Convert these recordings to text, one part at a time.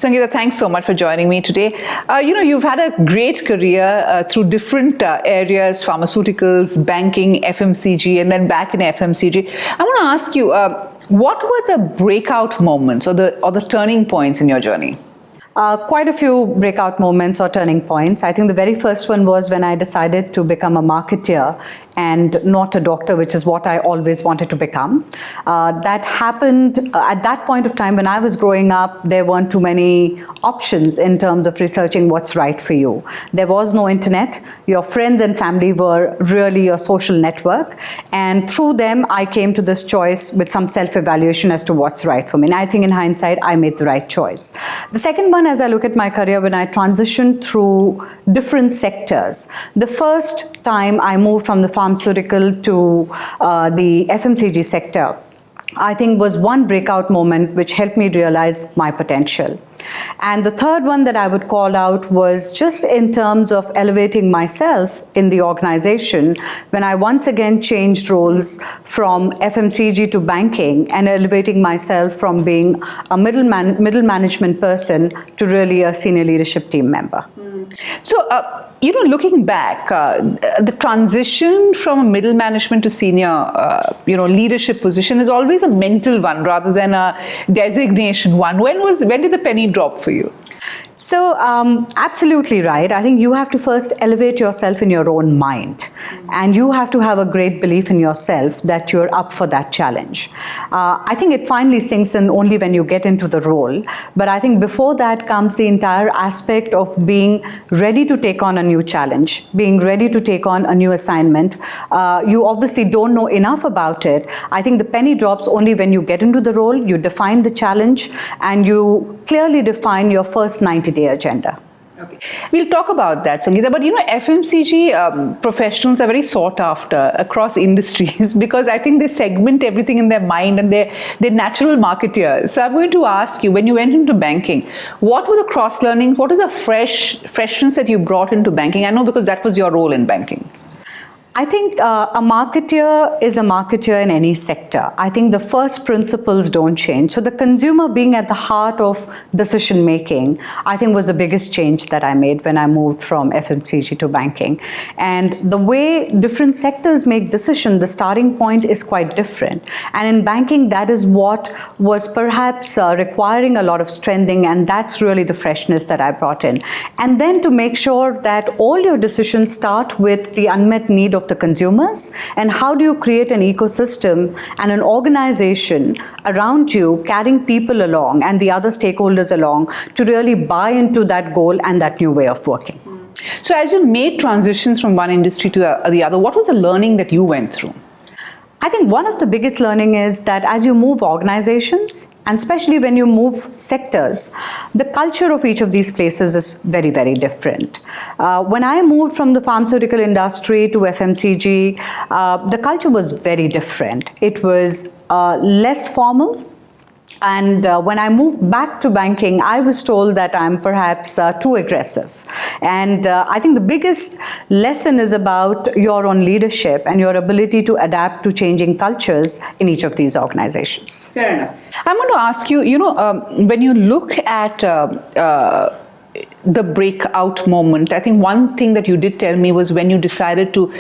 Sangeeta, thanks so much for joining me today. You've had a great career through different areas, pharmaceuticals, banking, FMCG, and then back in FMCG. I want to ask you, what were the breakout moments or the turning points in your journey? Quite a few breakout moments or turning points. I think the very first one was when I decided to become a marketeer and not a doctor, which is what I always wanted to become. That happened at that point of time when I was growing up. There weren't too many options in terms of researching what's right for you. There was no internet. Your friends and family were really your social network. And through them, I came to this choice with some self-evaluation as to what's right for me. And I think in hindsight, I made the right choice. The second one, as I look at my career, when I transitioned through different sectors, the first time I moved from the pharmaceutical to the FMCG sector, I think was one breakout moment which helped me realize my potential. And the third one that I would call out was just in terms of elevating myself in the organization when I once again changed roles from FMCG to banking and elevating myself from being a middle management person to really a senior leadership team member. So, looking back, the transition from a middle management to senior, leadership position is always a mental one rather than a designation one. When did the penny drop for you? So, absolutely right. I think you have to first elevate yourself in your own mind. And you have to have a great belief in yourself that you're up for that challenge. I think it finally sinks in only when you get into the role. But I think before that comes the entire aspect of being ready to take on a new challenge, being ready to take on a new assignment. You obviously don't know enough about it. I think the penny drops only when you get into the role, you define the challenge, and you clearly define your first 90-day agenda. Okay. We'll talk about that, Sangeeta. But FMCG professionals are very sought after across industries because I think they segment everything in their mind and they're natural marketeers. So I'm going to ask you, when you went into banking, what were the cross learnings? What is the freshness that you brought into banking? I know because that was your role in banking. I think a marketeer is a marketeer in any sector. I think the first principles don't change. So the consumer being at the heart of decision making, I think was the biggest change that I made when I moved from FMCG to banking. And the way different sectors make decisions, the starting point is quite different. And in banking, that is what was perhaps requiring a lot of strengthening, and that's really the freshness that I brought in. And then to make sure that all your decisions start with the unmet need of the consumers, and how do you create an ecosystem and an organization around you carrying people along and the other stakeholders along to really buy into that goal and that new way of working. So as you made transitions from one industry to the other, what was the learning that you went through? I think one of the biggest learning is that as you move organizations, and especially when you move sectors, the culture of each of these places is very, very different. When I moved from the pharmaceutical industry to FMCG, the culture was very different. It was less formal. And when I moved back to banking, I was told that I'm perhaps too aggressive. And I think the biggest lesson is about your own leadership and your ability to adapt to changing cultures in each of these organizations. Fair enough. I'm going to ask you, when you look at the breakout moment, I think one thing that you did tell me was when you decided to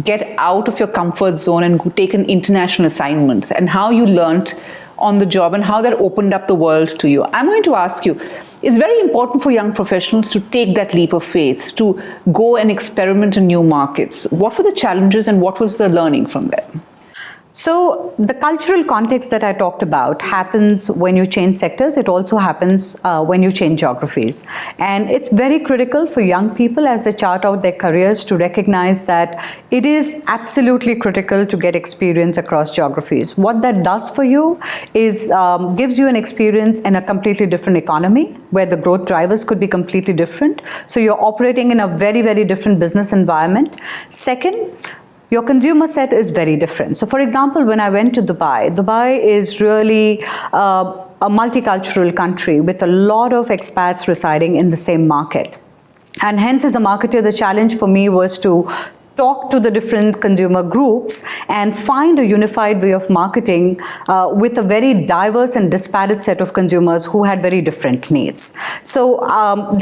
get out of your comfort zone and take an international assignment, and how you learned on the job and how that opened up the world to you. I'm going to ask you, it's very important for young professionals to take that leap of faith, to go and experiment in new markets. What were the challenges and what was the learning from them? So the cultural context that I talked about happens when you change sectors. It also happens when you change geographies. And it's very critical for young people as they chart out their careers to recognize that it is absolutely critical to get experience across geographies. What that does for you is gives you an experience in a completely different economy where the growth drivers could be completely different. So you're operating in a very, very different business environment. Second, your consumer set is very different. So for example, when I went to Dubai is really a multicultural country with a lot of expats residing in the same market. And hence, as a marketer, the challenge for me was to talk to the different consumer groups and find a unified way of marketing with a very diverse and disparate set of consumers who had very different needs. So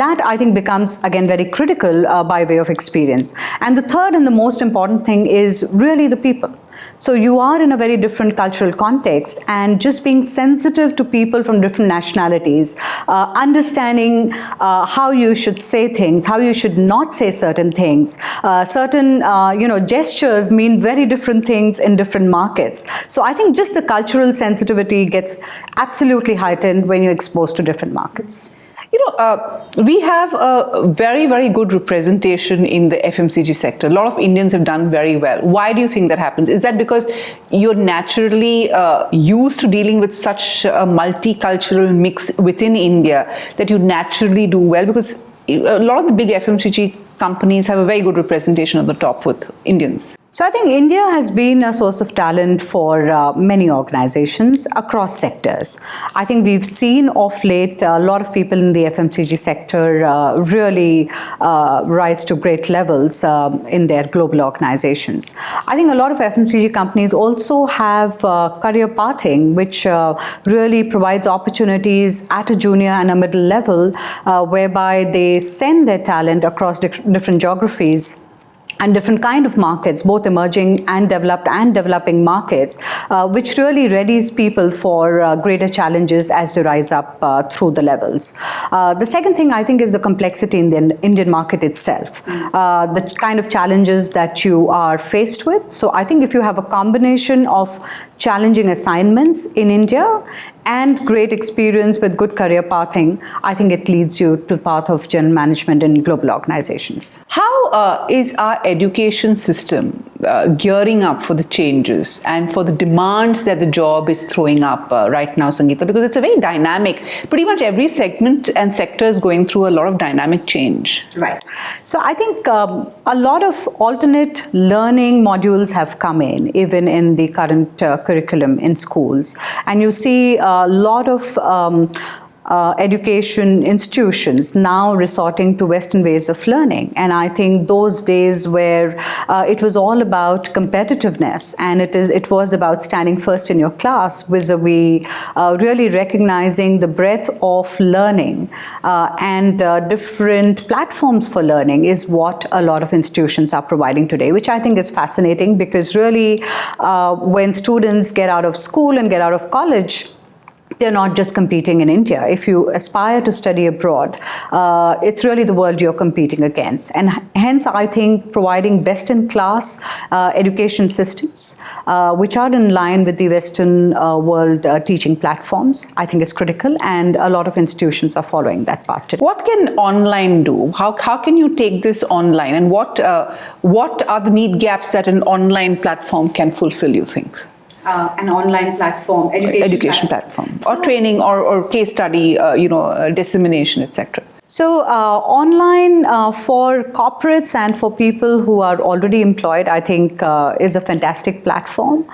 that I think becomes again very critical by way of experience. And the third and the most important thing is really the people. So you are in a very different cultural context, and just being sensitive to people from different nationalities, understanding how you should say things, how you should not say certain things. Certain gestures mean very different things in different markets. So I think just the cultural sensitivity gets absolutely heightened when you're exposed to different markets. We have a very, very good representation in the FMCG sector. A lot of Indians have done very well. Why do you think that happens? Is that because you're naturally used to dealing with such a multicultural mix within India that you naturally do well? Because a lot of the big FMCG companies have a very good representation on the top with Indians. So I think India has been a source of talent for many organizations across sectors. I think we've seen of late a lot of people in the FMCG sector really rise to great levels in their global organizations. I think a lot of FMCG companies also have career pathing, which really provides opportunities at a junior and a middle level, whereby they send their talent across different geographies and different kind of markets, both emerging and developing markets, which really readies people for greater challenges as they rise up through the levels. The second thing I think is the complexity in the Indian market itself, the kind of challenges that you are faced with. So I think if you have a combination of challenging assignments in India and great experience with good career pathing, I think it leads you to the path of general management in global organizations. How is our education system gearing up for the changes and for the demands that the job is throwing up right now, Sangeeta? Because it's a very dynamic, pretty much every segment and sector is going through a lot of dynamic change. Right. So I think a lot of alternate learning modules have come in, even in the current curriculum in schools. And you see a lot of education institutions now resorting to Western ways of learning. And I think those days where it was all about competitiveness and it was about standing first in your class vis-a-vis really recognizing the breadth of learning and different platforms for learning is what a lot of institutions are providing today, which I think is fascinating, because really when students get out of school and get out of college, they're not just competing in India. If you aspire to study abroad, it's really the world you're competing against. And hence, I think providing best-in-class education systems, which are in line with the Western world teaching platforms, I think is critical, and a lot of institutions are following that path today. What can online do? How can you take this online? And what are the need gaps that an online platform can fulfill, you think? An online platform, education platform. Or training or case study, dissemination, etc. So online for corporates and for people who are already employed, I think is a fantastic platform,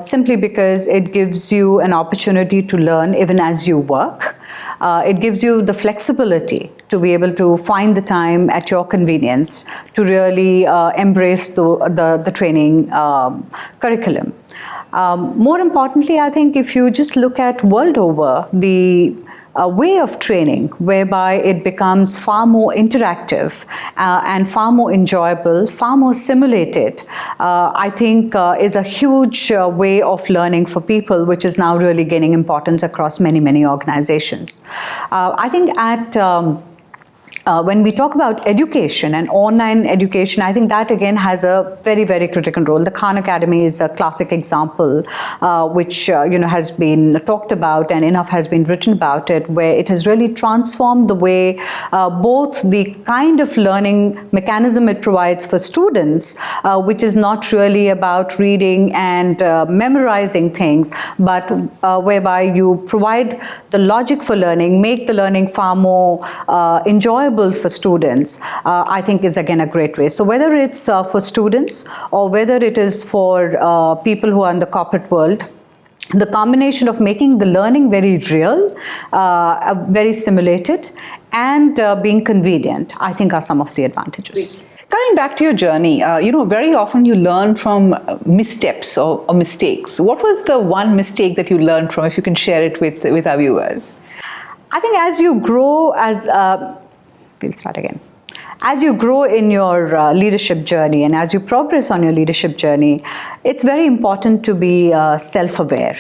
simply because it gives you an opportunity to learn even as you work. It gives you the flexibility to be able to find the time at your convenience to really embrace the training curriculum. More importantly, I think if you just look at world over, the way of training whereby it becomes far more interactive and far more enjoyable, far more simulated, I think is a huge way of learning for people, which is now really gaining importance across many, many organizations. I think when we talk about education and online education, I think that again has a very, very critical role. The Khan Academy is a classic example, which has been talked about and enough has been written about it, where it has really transformed the way both the kind of learning mechanism it provides for students, which is not really about reading and memorizing things, but whereby you provide the logic for learning, make the learning far more enjoyable for students, I think is again a great way. So whether it's for students or whether it is for people who are in the corporate world, the combination of making the learning very real, very simulated, and being convenient, I think are some of the advantages. Coming back to your journey, very often you learn from missteps or mistakes. What was the one mistake that you learned from, if you can share it with our viewers? I think as you grow we'll start again. As you grow in your leadership journey and as you progress on your leadership journey, it's very important to be self-aware.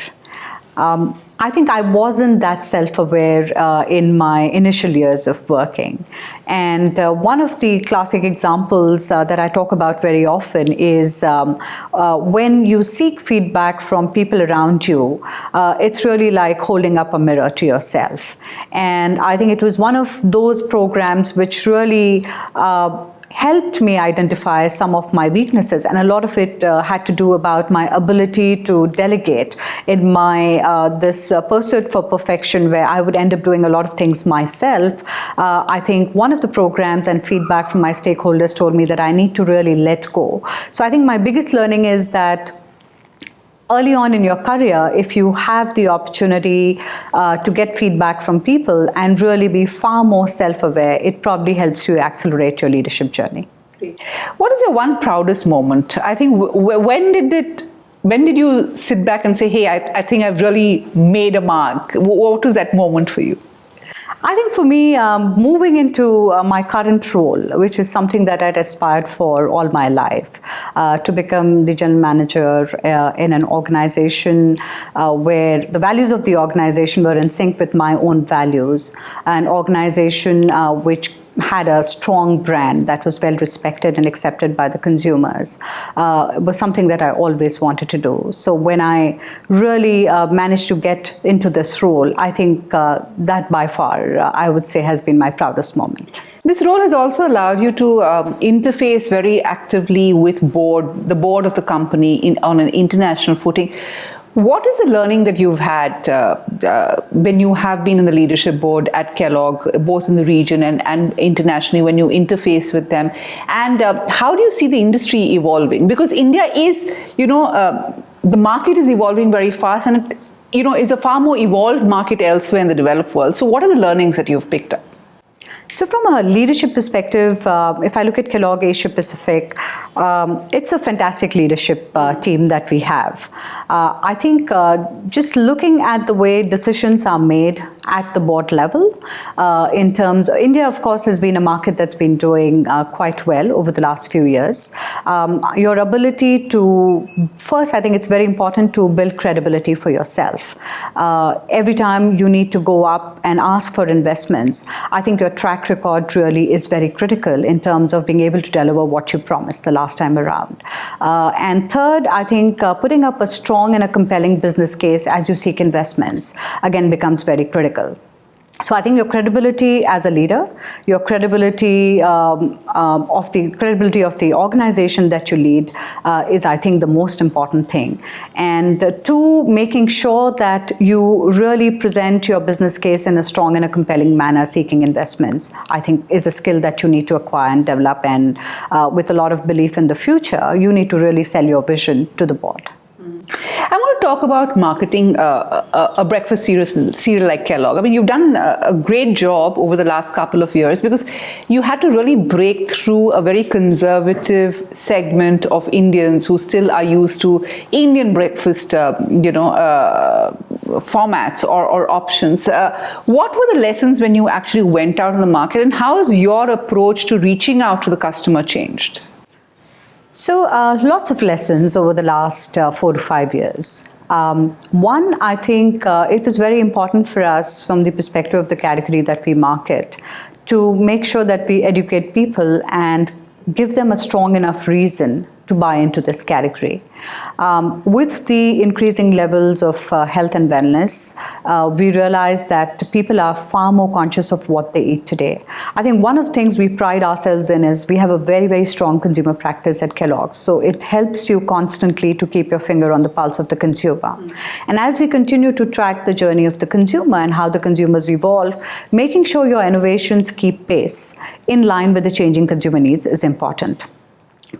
I think I wasn't that self-aware in my initial years of working. And one of the classic examples that I talk about very often is when you seek feedback from people around you, it's really like holding up a mirror to yourself. And I think it was one of those programs which really helped me identify some of my weaknesses, and a lot of it had to do about my ability to delegate in my this pursuit for perfection, where I would end up doing a lot of things myself. I think one of the programs and feedback from my stakeholders told me that I need to really let go. So I think my biggest learning is that early on in your career, if you have the opportunity to get feedback from people and really be far more self-aware, it probably helps you accelerate your leadership journey. What is your one proudest moment? I think when did you sit back and say, hey, I think I've really made a mark? What was that moment for you? I think for me, moving into my current role, which is something that I'd aspired for all my life, to become the general manager in an organization where the values of the organization were in sync with my own values, an organization which had a strong brand that was well respected and accepted by the consumers, was something that I always wanted to do. So when I really managed to get into this role, I think that by far, I would say, has been my proudest moment. This role has also allowed you to interface very actively with the board of the company on an international footing. What is the learning that you've had when you have been in the leadership board at Kellogg, both in the region and internationally, when you interface with them? And how do you see the industry evolving? Because India is, the market is evolving very fast, and it, is a far more evolved market elsewhere in the developed world. So what are the learnings that you've picked up? So from a leadership perspective, if I look at Kellogg Asia Pacific, it's a fantastic leadership team that we have. I think just looking at the way decisions are made at the board level, in terms, India of course has been a market that's been doing quite well over the last few years. Your ability to, first I think it's very important to build credibility for yourself. Every time you need to go up and ask for investments, I think your track record really is very critical in terms of being able to deliver what you promised the last time around. And third, I think putting up a strong and a compelling business case as you seek investments, again, becomes very critical. So I think your credibility as a leader, your credibility of the organization that you lead is, I think, the most important thing. And two, making sure that you really present your business case in a strong and a compelling manner, seeking investments, I think is a skill that you need to acquire and develop. And with a lot of belief in the future, you need to really sell your vision to the board. I want to talk about marketing a breakfast cereal like Kellogg. I mean, you've done a great job over the last couple of years because you had to really break through a very conservative segment of Indians who still are used to Indian breakfast, formats or options. What were the lessons when you actually went out in the market, and how has your approach to reaching out to the customer changed? So lots of lessons over the last 4 to 5 years. One, I think it was very important for us from the perspective of the category that we market to make sure that we educate people and give them a strong enough reason to buy into this category. With the increasing levels of health and wellness, we realize that people are far more conscious of what they eat today. I think one of the things we pride ourselves in is we have a very, very strong consumer practice at Kellogg. So it helps you constantly to keep your finger on the pulse of the consumer. And as we continue to track the journey of the consumer and how the consumers evolve, making sure your innovations keep pace in line with the changing consumer needs is important.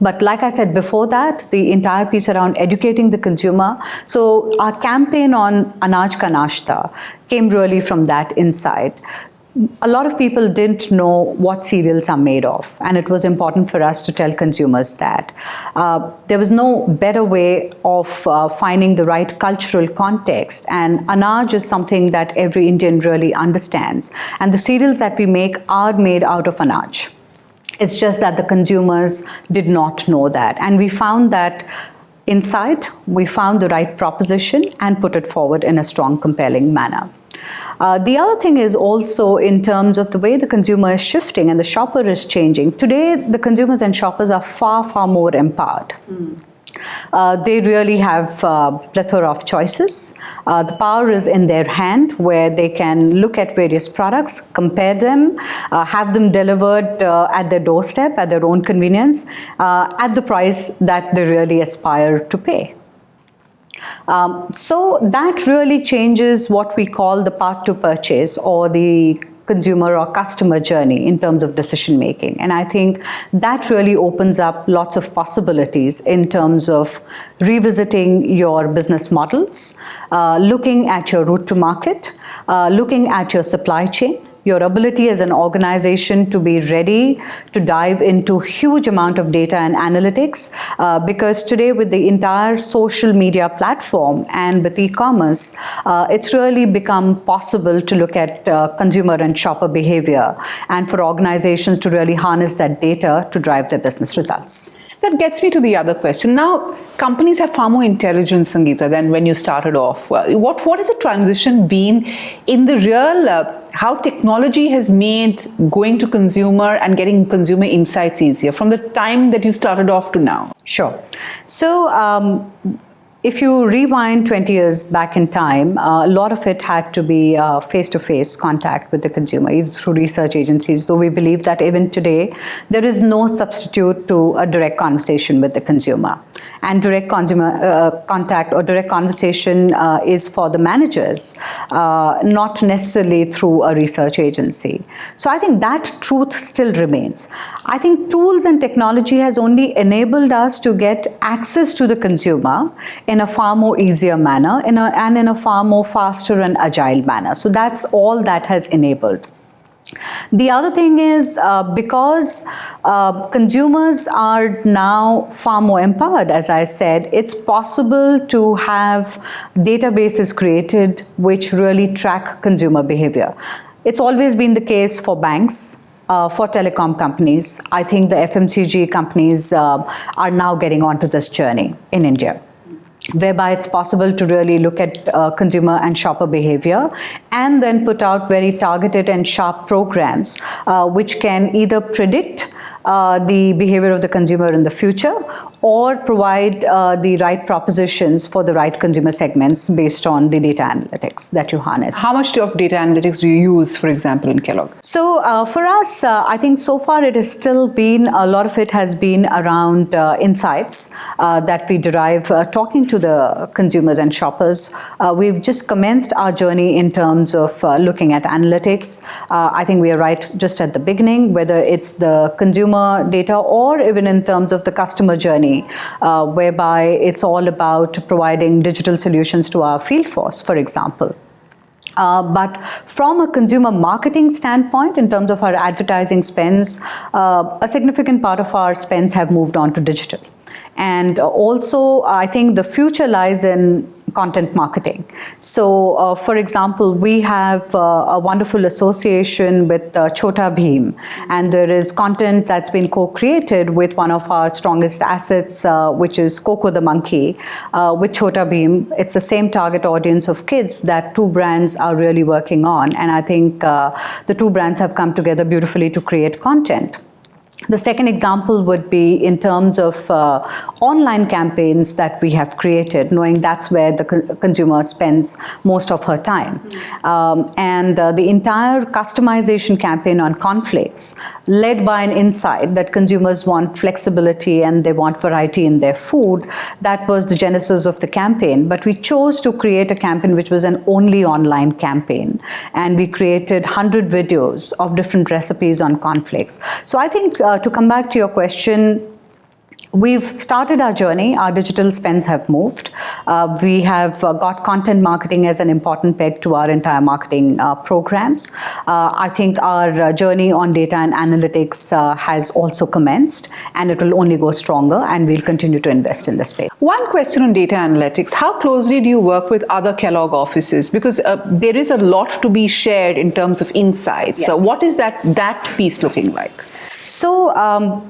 But like I said before that, the entire piece around educating the consumer. So our campaign on Anaj Ka Nashta came really from that insight. a lot of people didn't know what cereals are made of, and it was important for us to tell consumers that. There was no better way of finding the right cultural context, and anaj is something that every Indian really understands, and the cereals that we make are made out of anaj. It's just that the consumers did not know that, and we found that inside, we found the right proposition and put it forward in a strong, compelling manner. The other thing is also in terms of the way the consumer is shifting and the shopper is changing. Today, the consumers and shoppers are far, far more empowered. They really have a plethora of choices. The power is in their hand, where they can look at various products, compare them, have them delivered at their doorstep at their own convenience, at the price that they really aspire to pay. So that really changes what we call the path to purchase, or the consumer or customer journey in terms of decision making. And I think that really opens up lots of possibilities in terms of revisiting your business models, looking at your route to market, looking at your supply chain, your ability as an organization to be ready to dive into huge amount of data and analytics, because today with the entire social media platform and with e-commerce, it's really become possible to look at consumer and shopper behavior, and for organizations to really harness that data to drive their business results. That gets me to the other question. Now, companies have far more intelligence, Sangeeta, than when you started off. What has the transition been in the real, how technology has made going to consumer and getting consumer insights easier from the time that you started off to now? Sure. So, if you rewind 20 years back in time, a lot of it had to be face-to-face contact with the consumer, either through research agencies, though we believe that even today, there is no substitute to a direct conversation with the consumer. And direct consumer contact or direct conversation is for the managers, not necessarily through a research agency. So I think that truth still remains. I think tools and technology has only enabled us to get access to the consumer in a far more easier manner and in a far more faster and agile manner. So that's all that has enabled. The other thing is because consumers are now far more empowered, as I said, it's possible to have databases created which really track consumer behavior. It's always been the case for banks, for telecom companies. I think the FMCG companies are now getting onto this journey in India, whereby it's possible to really look at consumer and shopper behavior and then put out very targeted and sharp programs which can either predict the behavior of the consumer in the future or provide the right propositions for the right consumer segments based on the data analytics that you harness. How much of data analytics do you use, for example, in Kellogg? So for us, I think so far it has still been, a lot of it has been around insights that we derive talking to the consumers and shoppers. We've just commenced our journey in terms of looking at analytics. I think we are right just at the beginning, whether it's the consumer data or even in terms of the customer journey, whereby it's all about providing digital solutions to our field force, for example. But from a consumer marketing standpoint, in terms of our advertising spends, a significant part of our spends have moved on to digital. And also, I think the future lies in content marketing. So, for example, we have a wonderful association with Chhota Bheem, and there is content that's been co-created with one of our strongest assets, which is Coco the Monkey, with Chhota Bheem. It's the same target audience of kids that two brands are really working on, and I think the two brands have come together beautifully to create content. The second example would be in terms of online campaigns that we have created, knowing that's where the consumer spends most of her time. And the entire customization campaign on cornflakes, led by an insight that consumers want flexibility and they want variety in their food, that was the genesis of the campaign. But we chose to create a campaign which was an only online campaign. And we created 100 videos of different recipes on cornflakes. So I think to come back to your question, We've started our journey. Our digital spends have moved. We have got content marketing as an important peg to our entire marketing programs. I think our journey on data and analytics has also commenced, and it will only go stronger, and we'll continue to invest in this space. One question on data analytics. How closely do you work with other Kellogg offices? Because there is a lot to be shared in terms of insights. Yes. So what is that piece looking like? So,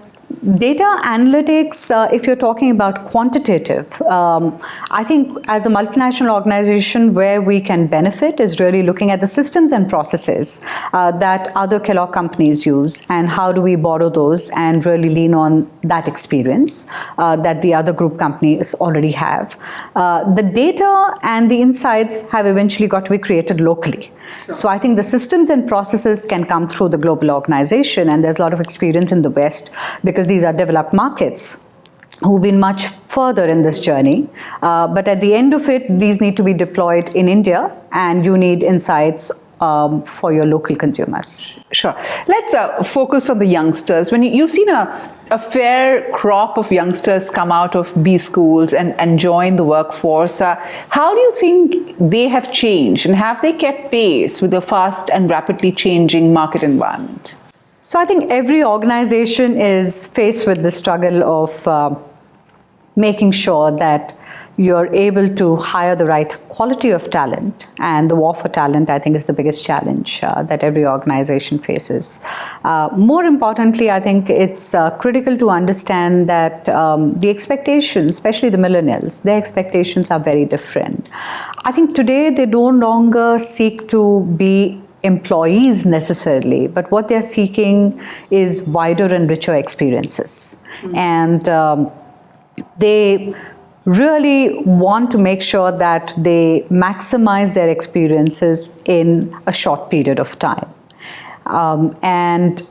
data analytics, if you're talking about quantitative, I think as a multinational organization, where we can benefit is really looking at the systems and processes that other Kellogg companies use, and how do we borrow those and really lean on that experience that the other group companies already have. The data and the insights have eventually got to be created locally. Sure. So I think the systems and processes can come through the global organization, and there's a lot of experience in the West because these are developed markets who've been much further in this journey. But at the end of it, these need to be deployed in India, and you need insights for your local consumers. Sure. Let's focus on the youngsters. When you've seen a fair crop of youngsters come out of B schools and join the workforce, how do you think they have changed, and have they kept pace with the fast and rapidly changing market environment? So I think every organization is faced with the struggle of making sure that you're able to hire the right quality of talent, and the war for talent, I think, is the biggest challenge that every organization faces. More importantly, I think it's critical to understand that the expectations, especially the millennials, their expectations are very different. I think today they no longer seek to be employees necessarily, but what they're seeking is wider and richer experiences. And they really want to make sure that they maximize their experiences in a short period of time. And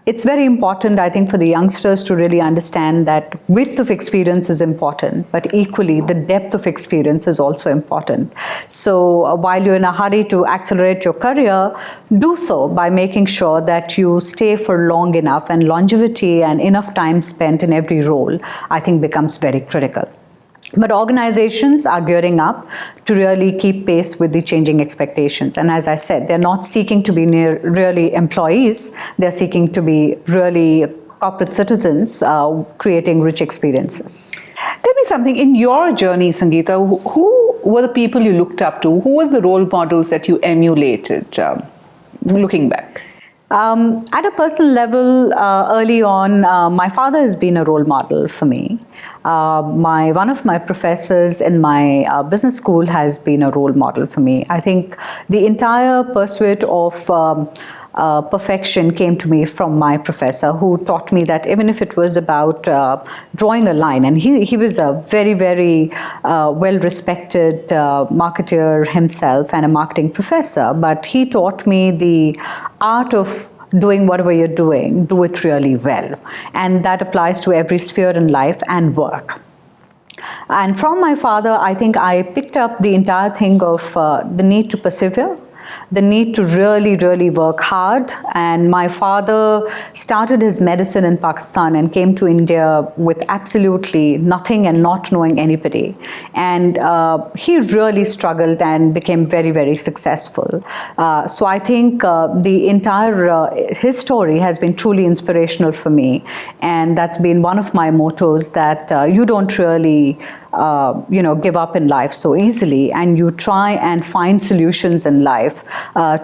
it's very important, I think, for the youngsters to really understand that width of experience is important, but equally the depth of experience is also important. So while you're in a hurry to accelerate your career, do so by making sure that you stay for long enough, and longevity and enough time spent in every role, I think, becomes very critical. But organizations are gearing up to really keep pace with the changing expectations. And as I said, they're not seeking to be really employees. They're seeking to be really corporate citizens, creating rich experiences. Tell me something. In your journey, Sangeeta, who were the people you looked up to? Who were the role models that you emulated, looking back? At a personal level, early on, my father has been a role model for me. One of my professors in my business school has been a role model for me. I think the entire pursuit of perfection came to me from my professor, who taught me that even if it was about drawing a line, and he was a very, very well-respected marketer himself and a marketing professor, but he taught me the art of doing whatever you're doing, do it really well. And that applies to every sphere in life and work. And from my father, I think I picked up the entire thing of the need to persevere, the need to really, really work hard. And my father started his medicine in Pakistan and came to India with absolutely nothing and not knowing anybody. And he really struggled and became very, very successful. So I think the entire, his story has been truly inspirational for me. And that's been one of my mottos, that you don't really give up in life so easily, and you try and find solutions in life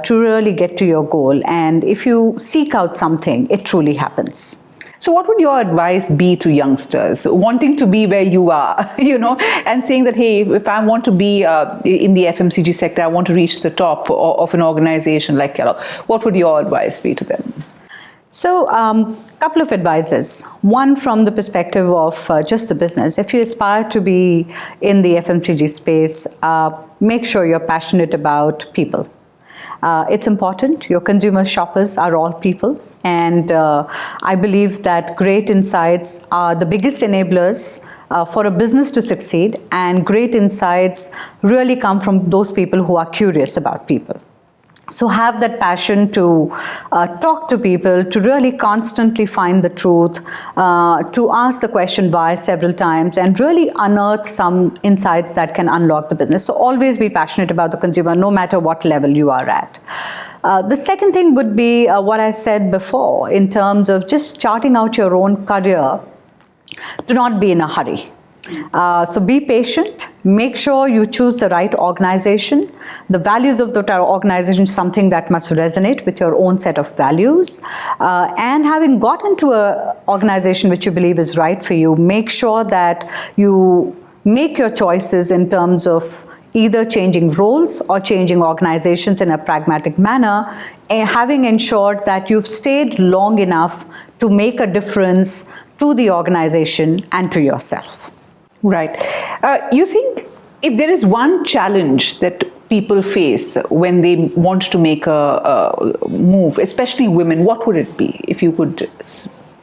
to really get to your goal. And if you seek out something, it truly happens. So what would your advice be to youngsters wanting to be where you are, and saying that, hey, if I want to be in the FMCG sector, I want to reach the top of an organization like Kellogg, what would your advice be to them? So, couple of advices. One, from the perspective of just the business. If you aspire to be in the FMCG space, make sure you're passionate about people. It's important. Your consumer shoppers are all people. And I believe that great insights are the biggest enablers for a business to succeed. And great insights really come from those people who are curious about people. So have that passion to talk to people, to really constantly find the truth, to ask the question why several times, and really unearth some insights that can unlock the business. So always be passionate about the consumer, no matter what level you are at. The second thing would be what I said before in terms of just charting out your own career. Do not be in a hurry. So be patient. Make sure you choose the right organization. The values of that organization is something that must resonate with your own set of values. And having got into an organization which you believe is right for you, make sure that you make your choices in terms of either changing roles or changing organizations in a pragmatic manner, having ensured that you've stayed long enough to make a difference to the organization and to yourself. Right. You think if there is one challenge that people face when they want to make a move, especially women, what would it be, if you could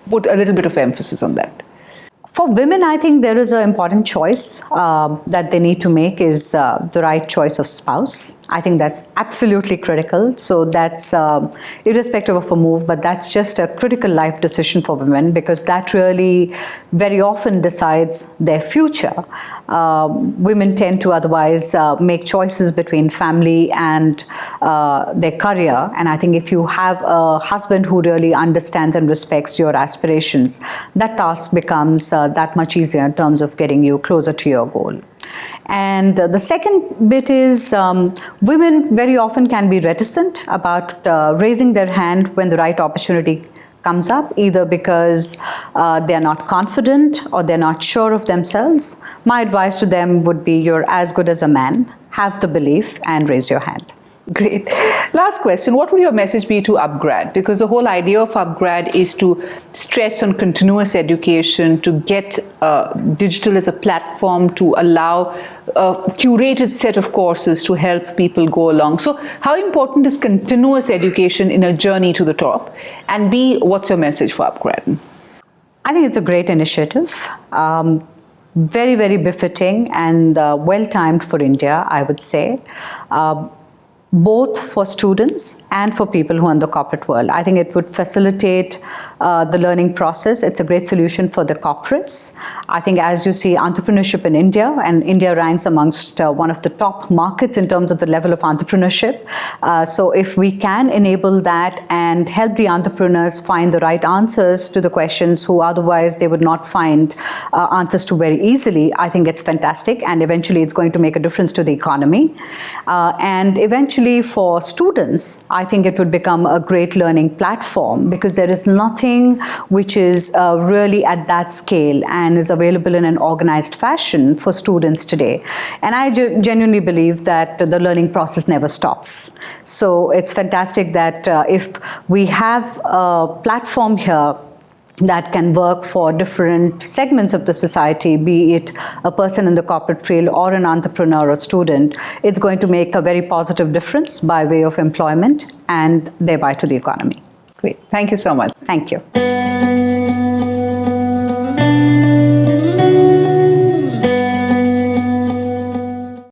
put a little bit of emphasis on that? For women, I think there is an important choice that they need to make is the right choice of spouse. I think that's absolutely critical. So that's irrespective of a move, but that's just a critical life decision for women, because that really very often decides their future. Women tend to otherwise make choices between family and their career. And I think if you have a husband who really understands and respects your aspirations, that task becomes that much easier in terms of getting you closer to your goal. And the second bit is women very often can be reticent about raising their hand when the right opportunity comes up, either because they're not confident or they're not sure of themselves. My advice to them would be, you're as good as a man. Have the belief and raise your hand. Great. Last question. What would your message be to UpGrad? Because the whole idea of UpGrad is to stress on continuous education, to get digital as a platform, to allow a curated set of courses to help people go along. So how important is continuous education in a journey to the top? And B, what's your message for UpGrad? I think it's a great initiative. Very, very befitting and well-timed for India, I would say. Both for students and for people who are in the corporate world. I think it would facilitate the learning process. It's a great solution for the corporates. I think as you see entrepreneurship in India, and India ranks amongst one of the top markets in terms of the level of entrepreneurship. So if we can enable that and help the entrepreneurs find the right answers to the questions who otherwise they would not find answers to very easily, I think it's fantastic, and eventually it's going to make a difference to the economy. And eventually for students, I think it would become a great learning platform, because there is nothing which is really at that scale and is available in an organized fashion for students today. And I genuinely believe that the learning process never stops. So it's fantastic that if we have a platform here that can work for different segments of the society, be it a person in the corporate field or an entrepreneur or student, it's going to make a very positive difference by way of employment and thereby to the economy. Great. Thank you so much. Thank you.